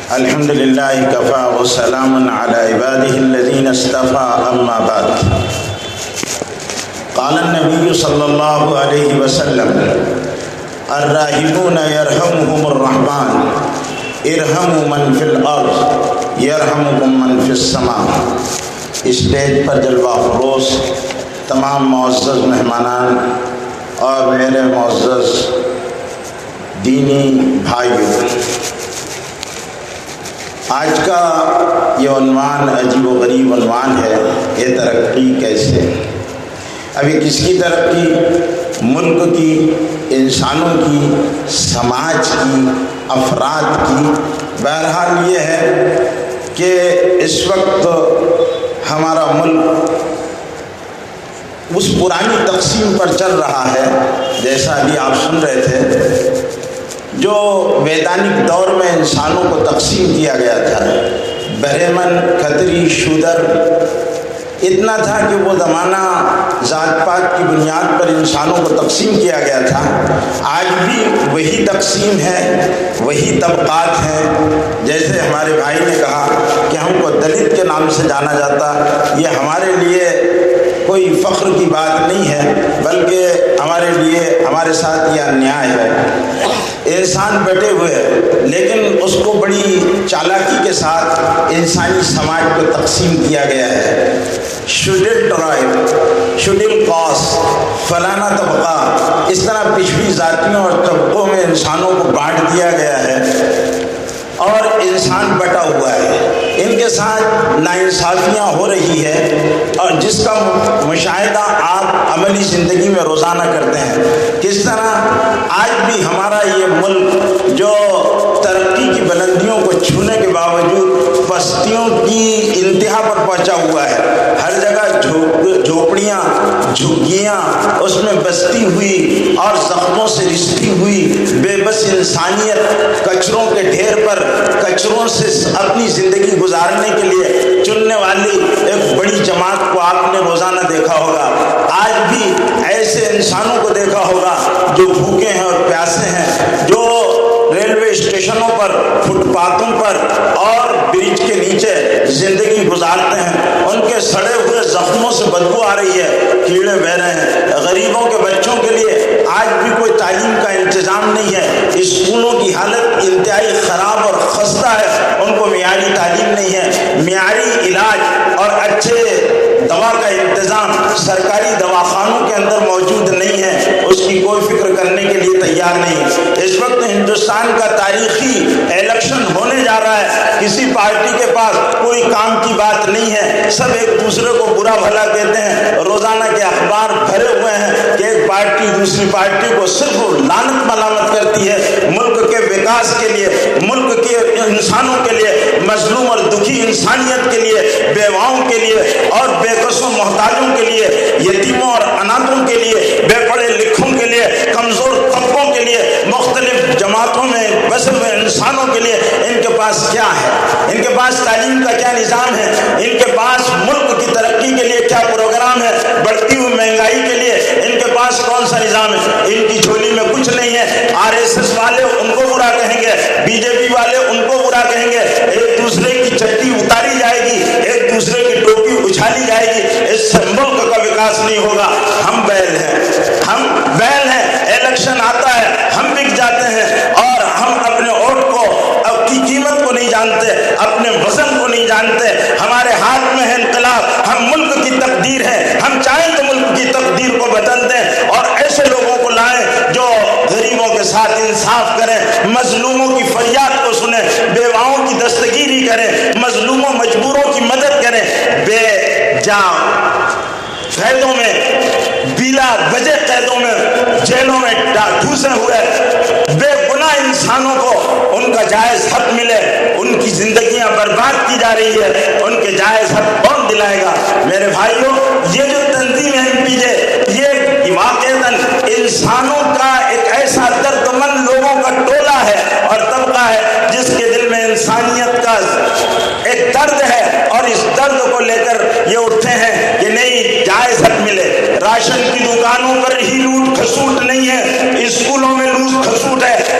الحمدللہ کفا وسلام علی عبادہ الذین اصطفى اما بعد قال النبی صلی اللہ علیہ وسلم الراحمون یرحمهم الرحمن ارحموا من فی الارض یرحمکم من فی السماء۔ اسٹیج پر جلوہ فروز تمام معزز مہمانان اور میرے معزز دینی بھائیوں، آج کا یہ عنوان عجیب و غریب عنوان ہے، یہ ترقی کیسے؟ ابھی کس کی ترقی؟ ملک کی، انسانوں کی، سماج کی، افراد کی۔ بہرحال یہ ہے کہ اس وقت ہمارا ملک اس پرانی تقسیم پر چل رہا ہے، جیسا ابھی آپ سن رہے تھے، جو ویدانک دور میں انسانوں کو تقسیم کیا گیا تھا، برہمن، کھتری، شودر۔ اتنا تھا کہ وہ زمانہ ذات پات کی بنیاد پر انسانوں کو تقسیم کیا گیا تھا۔ آج بھی وہی تقسیم ہے، وہی طبقات ہیں۔ جیسے ہمارے بھائی نے کہا کہ ہم کو دلت کے نام سے جانا جاتا، یہ ہمارے لیے کوئی فخر کی بات نہیں ہے، بلکہ ہمارے لیے، ہمارے ساتھ یہ انیائے ہے۔ انسان بیٹھے ہوئے ہیں، لیکن اس کو بڑی چالاکی کے ساتھ انسانی سماج کو تقسیم کیا گیا ہے۔ شیڈول ٹرائب، شیڈول کاسٹ، فلانا طبقہ، اس طرح پچھڑی ذاتیوں اور طبقوں میں انسانوں کو بانٹ دیا گیا ہے اور انسان بٹا ہوا ہے۔ ان کے ساتھ ناانصافیاں ہو رہی ہے، اور جس کا مشاہدہ آپ عملی زندگی میں روزانہ کرتے ہیں۔ کس طرح آج بھی ہمارا یہ ملک جو ترقی کی بلندیوں کو چھونے کے باوجود پستیوں کی انتہا پر پہنچا ہوا ہے۔ ہر جگہ جھوپڑیاں، جھگیاں، اس میں بستی ہوئی اور زخموں سے رشتی ہوئی بے بس انسانیت کچروں کے ڈھیر پر کچروں سے اپنی زندگی گزارنے کے لیے چننے والی ایک بڑی جماعت کو آپ نے روزانہ دیکھا ہوگا۔ آج بھی ایسے انسانوں کو دیکھا ہوگا جو بھوکے ہیں اور پیاسے ہیں، جو ریلوے اسٹیشنوں پر، فٹ پاتھوں پر اور برج کے نیچے زندگی گزارتے ہیں۔ ان کے سڑے ہوئے زخموں سے بدبو آ رہی ہے، کیڑے بہ رہے ہیں۔ غریبوں کے بچوں کے لیے آج بھی کوئی تعلیم کا انتظام نہیں ہے۔ اسکولوں کی حالت انتہائی خراب اور خستہ ہے، ان کو معیاری تعلیم نہیں ہے۔ معیاری علاج اور اچھے دوا کا انتظام سرکاری دواخانوں کے اندر موجود نہیں ہے، اس کی کوئی فکر کرنے کے لیے تیار نہیں۔ اس وقت ہندوستان کا تاریخی الیکشن ہونے جا رہا ہے، کسی پارٹی کے پاس کوئی کام کی بات نہیں ہے، سب ایک دوسرے کو برا بھلا کہتے ہیں۔ روزانہ کے اخبار بھرے ہوئے ہیں کہ ایک پارٹی دوسری پارٹی کو صرف لعنت ملامت کرتی ہے۔ ملک کے وکاس کے لیے، ملک کے انسانوں کے لیے، مظلوم اور دکھی انسانیت کے لیے، بیواؤں کے لیے اور بے کسوں محتاجوں کے لیے، یتیموں اور اناتھوں کے لیے، بے پڑھے لکھوں کے لیے، کمزور طبقوں کے لیے، مختلف جماعتوں میں بسے ہوئے انسانوں کے لیے ان کے پاس کیا ہے؟ ان کے پاس تعلیم کا کیا نظام ہے؟ ان کے پاس ملک کی ترقی کے لیے کیا پروگرام ہے؟ بڑھتی ہوئی مہنگائی کے لیے ان کے پاس کون سا نظام ہے؟ ان کی جھولی میں کچھ نہیں ہے۔ RSS والے ان کو برا کہیں گے، BJP والے ان کو برا کہیں گے، ایک دوسرے کی چٹی اتاری جائے گی، ایک دوسرے کی ٹوپی اچھالی جائے گی، اس سے ملک کا وکاس نہیں ہوگا۔ ہم بیل ہیں، ہم بیل ہیں، الیکشن آتا ہے ہم بک جاتے ہیں، اور ہم اپنے ووٹ کو کی قیمت کو نہیں جانتے، اپنے وزن کو نہیں جانتے۔ ہمارے ہاتھ میں ہے انقلاب، ہم ملک کی تقدیر ہے، ہم چاہیں تو ملک کی تقدیر کو بدل دیں اور ایسے لوگوں کو لائیں جو غریبوں کے ساتھ انصاف کریں، مظلوموں کی فریاد کو سنیں، بیواؤں کی دستگیری کریں، مظلوموں مجبوروں کی مدد کریں۔ بے جا قیدوں میں، بلا وجہ قیدوں میں، جیلوں میں ٹھوسے ہوئے بے گناہ انسانوں کو ان کا جائز حق ملے۔ ان کی زندگیاں برباد کی جا رہی ہے، ان کے جائز حق کون دلائے گا؟ میرے بھائیوں، یہ جو تنظیم ہے MPJ، یہ واقعتاً انسانوں کا ایک ایسا درد مند لوگوں کا ٹولہ ہے اور طبقہ ہے جس کے دل میں انسانیت کا ایک درد ہے، اور اس درد کو لے کر یہ اٹھتے ہیں کہ نہیں، جائز حق ملے۔ راشن کی دکانوں پر ہی لوٹ کھسوٹ نہیں ہے، اسکولوں میں لوٹ کھسوٹ ہے،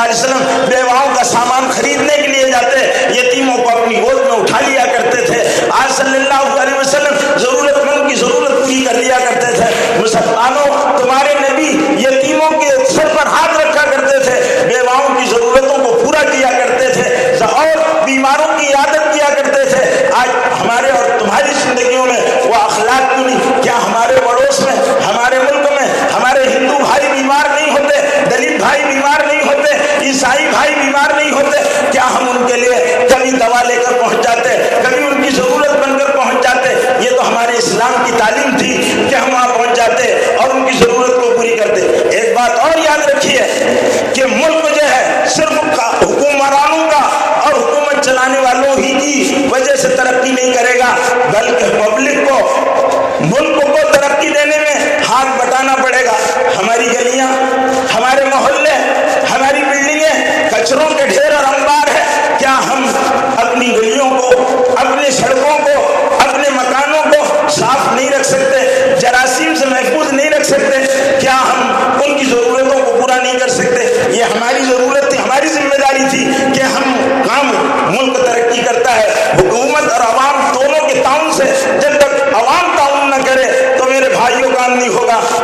اللہ علیہ وسلم بیواؤں کا سامان خریدنے کے لیے جاتے یتیموں کو اپنی گود میں اٹھا لیا کرتے تھے. آج صلی اللہ علیہ وسلم ضرورت مند کی ضرورت پوری کر لیا کرتے تھے. مسلمانوں تمہارے نبی یتیموں کے سر پر ہاتھ رکھا کرتے تھے, بیواؤں کی ضرورتوں کو پورا کیا کرتے تھے اور بیماروں کی عیادت کیا کرتے تھے. آج ہمارے اور تمہاری زندگیوں میں وہ اخلاق کیوں نہیں؟ کیا ہمارے پڑوس میں, ہمارے ملک میں ہمارے ہندو بھائی بیمار نہیں ہوتے, دلت بھائی بیمار نہیں ہوتے, عیسائی بھائی بیمار نہیں ہوتے؟ کیا ہم ان کے لیے کبھی دوا لے کر پہنچ جاتے, کبھی ان کی ضرورت بن کر پہنچ جاتے؟ یہ تو ہمارے اسلام کی تعلیم تھی کہ ہم وہاں پہنچ جاتے اور ان کی ضرورت کو پوری کرتے. ایک بات اور یاد رکھیے کہ ملک جو ہے صرف حکمرانوں کا اور حکومت چلانے والوں ہی کی وجہ سے ترقی نہیں کرے گا, بلکہ پبلک کو, ملک کو ترقی دینے میں ہاتھ بٹانا پڑے گا. ہماری گلیاں, ہمارے محلے, ہماری بلڈنگیں کچروں کے ڈھیر اور انبار ہے. کیا ہم اپنی گلیوں کو, اپنی سڑکوں کو, اپنے مکانوں کو صاف نہیں رکھ سکتے, جراثیم سے محفوظ نہیں رکھ سکتے؟ کیا ہم ان کی ضرورتوں کو پورا نہیں کر سکتے؟ یہ ہماری ضرورت تھی, ہماری ذمہ داری تھی کہ ہم کام, ملک ترقی کرتا ہے حکومت اور عوام دونوں کے تعاون سے. جب تک عوام تعاون نہ کرے تو میرے بھائیوں کام نہیں ہوگا.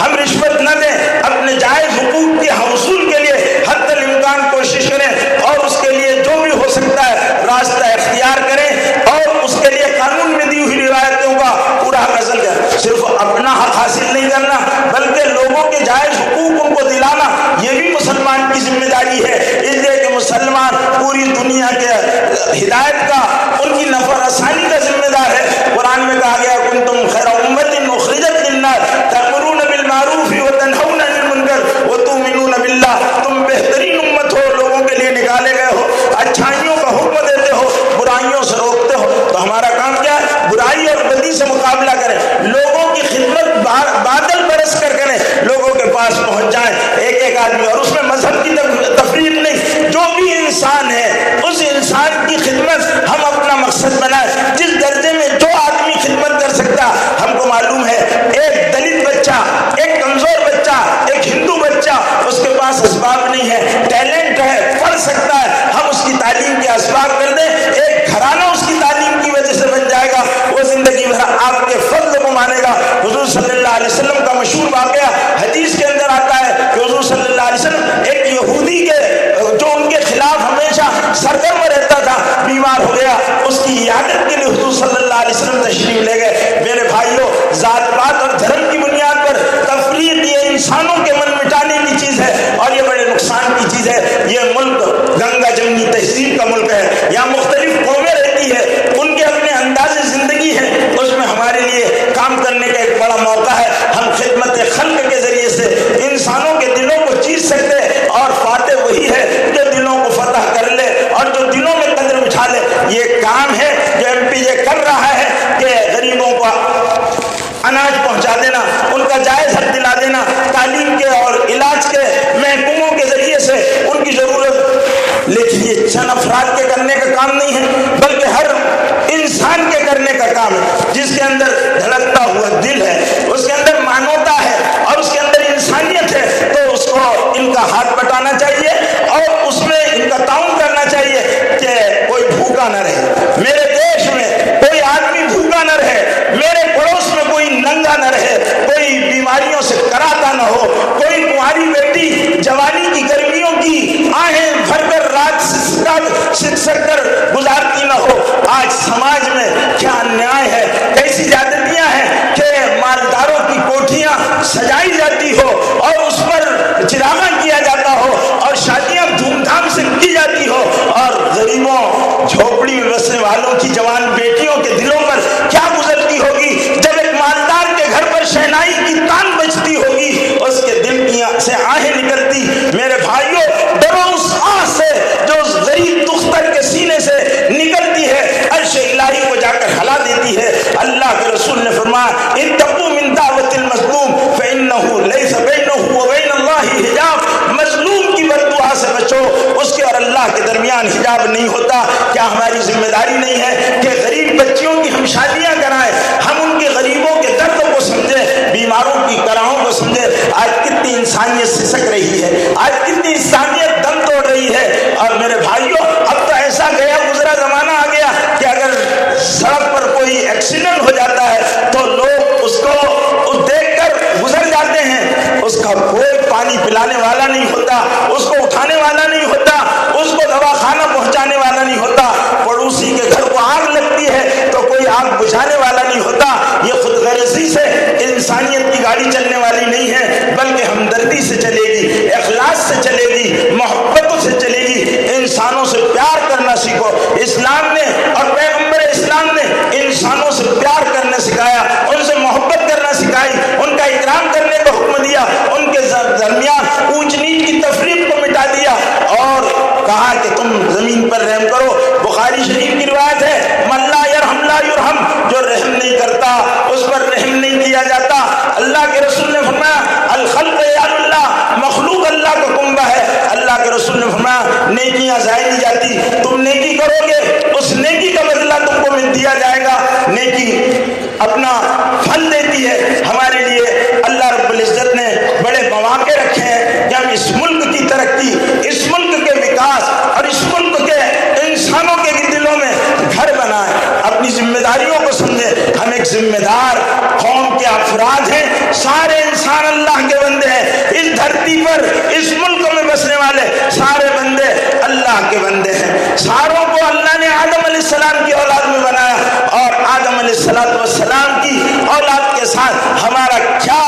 ہم رشوت نہ دیں, اپنے جائز حقوق کے حصول کے لیے حتی الامکان کوشش کریں اور اس کے لیے جو بھی ہو سکتا ہے راستہ اختیار کریں اور اس کے لیے قانون میں دی ہوئی روایتوں کا پورا حق حاصل کریں. صرف اپنا حق حاصل نہیں کرنا بلکہ لوگوں کے جائز حقوق ان کو دلانا, یہ بھی مسلمان کی ذمہ داری ہے. اس لیے کہ مسلمان پوری دنیا کے ہدایت کا, ان کی نفع رسانی کا ذمہ دار ہے. قرآن میں کہا گیا کنتم خیر امت اخرجت للناس تأمرون بالمعروف وتنہون عن المنکر وتؤمنون باللہ. تم بہترین امت ہو, لوگوں کے لیے نکالے گئے ہو, اچھائیوں کا حکم دیتے ہو, برائیوں سے روکتے ہو. تو ہمارا کام کیا ہے؟ برائی اور بدی سے مقابلہ کریں, لوگوں کی خدمت بادل برس کر کریں, لوگوں کے پاس پہنچ جائیں ایک ایک آدمی. اور اس میں مذہب کی تفریق نہیں, جو بھی انسان ہے اس انسان کی خدمت ہم اپنا مقصد بنائیں. جس درجے میں جو آدمی خدمت کر سکتا, ہم کو معلوم ہے ایک دلت بچہ, ایک کمزور بچہ, ایک ہندو بچہ, اس کے پاس اسباب نہیں ہے, ٹیلنٹ ہے, پڑھ سکتا ہے, ہم اس کی تعلیم کے اسباب کر دیں, ایک گھرانہ اس کی تعلیم کی وجہ سے بن جائے گا, وہ زندگی بھر آپ کے فضل کو مانے گا. حضور صلی اللہ علیہ وسلم کا مشہور واقعہ حدیث کے اندر آتا ہے کہ حضور صلی اللہ علیہ وسلم ایک یہودی کے جو ان کے خلاف ہمیشہ سرگرم رہتا تھا بیمار ہو گیا, اس کی عیادت کے لیے حضور صلی اللہ علیہ وسلم تشریف لے گئے. میرے بھائیوں, ذات پات اور دھرم کی بنیاد پر تفریق یہ انسانوں کے من مٹانے کی چیز ہے اور یہ بڑے نقصان کی چیز ہے. یہ ملک گنگا جمنی تہذیب کا ملک ہے, یہاں مختلف قومیں رہتی ہے, ان کے اپنے انداز زندگی ہے, اس میں ہمارے لیے کام کرنے کا ایک بڑا موقع ہے. ہم خدمت خلق کے ذریعے سے انسانوں کے دلوں کو چیر سکتے اور فاتح وہی ہے جو دلوں کو فتح کر لے اور جو دلوں میں قدر بچھا لے. یہ کام ہے جو ایم پی یہ کر رہا ہے کہ غریبوں کو اناج پہنچا دینا, ان کا جائز حق دلا دینا, تعلیم کے اور علاج کے محکموں کے ذریعے سے ان کی ضرورت. لیکن یہ چند افراد کے کرنے کا کام نہیں ہے بلکہ ہر انسان کے کرنے کا کام ہے. جس کے اندر دھڑکتا ہوا دل ہے, اس کے اندر مانوتا ہے اور اس کے اندر انسانیت ہے, تو اس کو ان کا ہاتھ بٹانا چاہیے اور اس میں ان کا تعاون کرنا چاہیے کہ کوئی بھوکا نہ رہے, میرے دیش میں کوئی آدمی بھوکا نہ رہے, میرے پڑوس میں کوئی ننگا نہ رہے, کوئی بیماریوں سے کراتا نہ ہو, کوئی کمہاری بیٹی جوانی کی گرمیوں کی آہیں بھر کر رات سک کر گزارتی نہ ہو. آج سماج میں کیا انیائے ہے, کیسی زیادتیاں ہیں کہ مالداروں کی کوٹھیاں سجائی جاتی ہو اور اس پر چراغاں کیا جاتا ہو اور شادیاں دھوم دھام سے کی جاتی ہو, اور غریبوں جھوپڑی میں بسنے والوں کی جوان بیٹیوں کے دلوں پر کیا گزرتی ہوگی جب ایک مالدار کے گھر پر شہنائی کی تان بجتی ہوگی, اس کے دل کی سے آہیں نکلتی. میرے بھائیوں, ڈرو اس آہ سے جو اس غریب دختر کے سینے سے نکلتی ہے, عرش الہی کو جا کر ہلا دیتی ہے. اللہ کے رسول نے فرمایا اتقوا من دعوت المظلوم فانه ليس بينه وبين الله حجاب. مظلوم کی بد دعا سے بچو, اس کے اور اللہ کے درمیان حجاب نہیں ہوتا. کیا ہماری ذمہ داری نہیں ہے کہ غریب بچیوں کی ہم شادیاں کرائیں, ہم ان کے غریبوں کے دردوں کو سمجھیں, بیماروں کی کراہوں کو سمجھیں. آج کتنی انسانیت دھسک رہی ہے، آج کتنی انسانیت دم توڑ رہی ہے. اور میرے بھائیوں، اب تو ایسا گیا گزرا زمانہ آ گیا کہ اگر سڑک پر کوئی ایکسیڈنٹ ہو جاتا ہے تو لوگ اس کو دیکھ کر گزر جاتے ہیں، اس کا کوئی پانی پلانے والا نہیں ہوتا، اس کو اٹھانے والا نہیں ہوتا، اس کو دواخانہ پہنچانے والا نہیں ہوتا. پڑوسی کے گھر کو آگ لگتی ہے تو کوئی آگ بجھانے والا نہیں ہوتا. یہ خود غرضی سے انسانیت کی گاڑی چلنے والی نہیں ہے، بلکہ ہمدردی سے چلے گی، اخلاص سے چلے گی، محبتوں سے چلے گی. انسانوں سے پیار کرنا سیکھو. اسلام نے اور پیغمبر اسلام نے انسانوں سے پیار کرنا سکھایا، ان سے محبت کرنا سکھائی، ان کا اکرام کرنے کا حکم دیا، ان کے درمیان اونچ نیچ کی تفریق کو مٹا دیا اور کہا کہ تم زمین پر رحم کرو. بخاری شریف کی روایت ہے، من لا یرحم لا یرحم، جو رحم نہیں کرتا اس پر رحم نہیں کیا جاتا. اللہ کے رسول نے فرمایا الخلق یار اللہ، مخلوق اللہ کا کنبہ ہے. اللہ کے رسول نے فرمایا نیکیاں ضائع نہیں جاتی، تم نیکی کرو گے اس نیکی کا بدلہ تم کو دیا جائے گا. نیکی اپنا پھل دیتی ہے. ہمارے لیے اللہ رب العزت نے بڑے مواقع رکھے ہیں کہ ہم اس ملک کی ترقی، اس ملک کے وکاس اور اس ملک کے انسانوں کے دلوں میں گھر بنائیں، اپنی ذمہ داریوں کو سمجھیں. ہم ایک ذمہ دار قوم کے افراد ہیں، سارے انسان اللہ کے بندے ہیں. اس دھرتی پر اس ملک میں بسنے والے سارے بندے اللہ کے بندے ہیں. ساروں کو اللہ نے آدم علیہ السلام کی اولاد میں بنایا اور آدم علیہ السلام کی اولاد کے ساتھ ہمارا کیا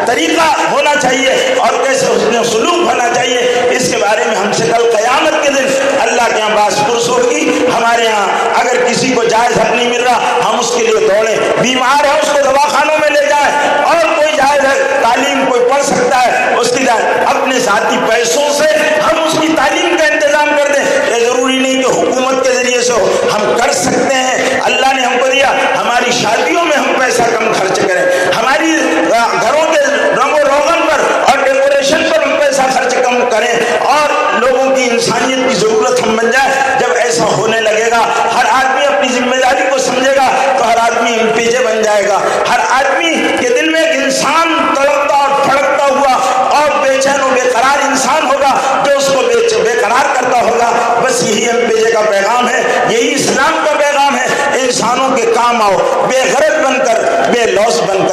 طریقہ ہونا چاہیے اور کیسے اس میں سلوک ہونا چاہیے، اس کے بارے میں ہم سے کل قیامت کے دن اللہ کے یہاں باس پرس ہوگی. ہمارے یہاں اگر کسی کو جائز حق نہیں مل رہا ہم اس کے لیے دوڑیں، بیمار ہے اس کو دواخانوں میں لے جائیں، اور کوئی جائز ہے تعلیم کوئی پڑھ سکتا ہے اس کی اپنے ذاتی پیسوں سے ہم اس کی تعلیم کا انتظام کر دیں. یہ ضروری نہیں کہ حکومت کے ذریعے سے ہو، ہم کر سکتے ہیں. اللہ نے ہم کو دیا، ہماری شادیوں میں ہم پیسہ کم خرچ کریں، ہماری گھروں کے رنگ و روغن پر اور ڈیکوریشن پر ہم پیسہ خرچ کم کریں اور لوگوں کی انسانیت کی ضرورت ہم بن جائے. جب ایسا ہونے لگے گا ہر آدمی اپنی ذمہ داری کو سمجھے گا تو ہر آدمی MPJ بن جائے گا. ہر آدمی کے دل میں ایک انسان تڑپتا اور پھڑکتا ہوا اور بے چین و بے قرار انسان ہوگا جو اس کو بے قرار کرتا ہوگا. بس یہی MPJ کا پیغام ہے، یہی اسلام کا پیغام ہے. انسانوں کے کام آؤ، بے غرض بن کر، بے لوث بن